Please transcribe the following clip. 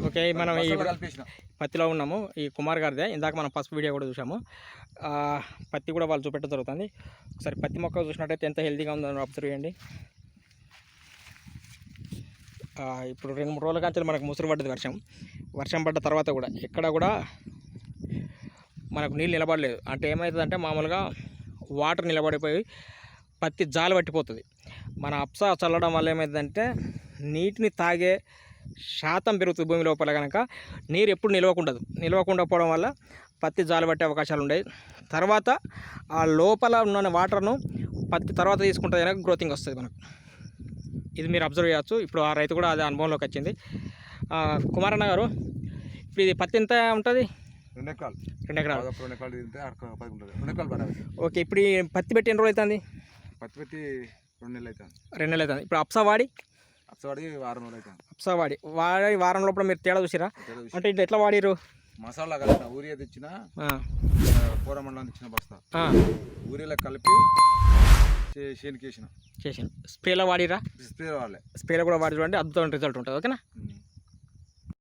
Okay, మనం ఈ పత్తిలో ఉన్నాము. ఈ కుమార్ గారిదే ఇందాక మనం పసుపు వీడియో కూడా చూసాము. పత్తి కూడా వాళ్ళు చూపెట్టడం జరుగుతుంది. ఒకసారి పత్తి మొక్క చూసినట్టయితే ఎంత హెల్తీగా ఉందో అబ్జర్వ్ చేయండి. ఇప్పుడు 2-3 రోజుల కాంచెలు మనకు ముసురు పడ్డది. వర్షం పడ్డ తర్వాత కూడా ఎక్కడ కూడా మనకు నీళ్ళు నిలబడలేదు. అంటే ఏమవుతుందంటే మామూలుగా వాటర్ నిలబడిపోయి పత్తి జాలు పట్టిపోతుంది. మన అప్సా చల్లడం వల్ల ఏమైందంటే నీటిని తాగే శాతం పెరుగుతుంది భూమి లోపల. కనుక నీరు ఎప్పుడు నిలవకుండా పోవడం వల్ల పత్తి జాలు పట్టే అవకాశాలు ఉన్నాయి. తర్వాత ఆ లోపల ఉన్న వాటర్ను పత్తి తర్వాత తీసుకుంటే కనుక గ్రోతింగ్ వస్తుంది మనకు. ఇది మీరు అబ్జర్వ్ చేయవచ్చు. ఇప్పుడు ఆ రైతు కూడా అదే అనుభవంలోకి వచ్చింది. కుమారన్న గారు, ఇప్పుడు ఇది పత్తి ఎంత ఉంటుంది? 2 ఎకరాలు. 2 ఎకరాలు. 2 ఎకరాలు తింటే 2 ఎకరాలు పడాలి. ఓకే, ఇప్పుడు ఈ పత్తి పెట్టి ఎన్ని రోజులు అవుతుంది? పత్తి పెట్టి 2 నెలలు అవుతుంది. 2 నెలలు అవుతుంది. ఇప్పుడు అప్సా వాడి వారం రోజులు అవుతుంది. అప్సా వాడి వారం లోపల మీరు తేడా చూసిరా? అంటే ఇట్లా ఎట్లా వాడిరు? మసాలా కలిపిన ఊరియా తెచ్చిన, కూరమండలం తెచ్చిన బస్తా ఊరిలో కలిపి చేసిన స్ప్రేలో వాడిరా? స్ప్రే వాళ్ళే స్ప్రేలో కూడా వాడి చూడండి, అద్భుతమైన రిజల్ట్ ఉంటుంది. ఓకేనా?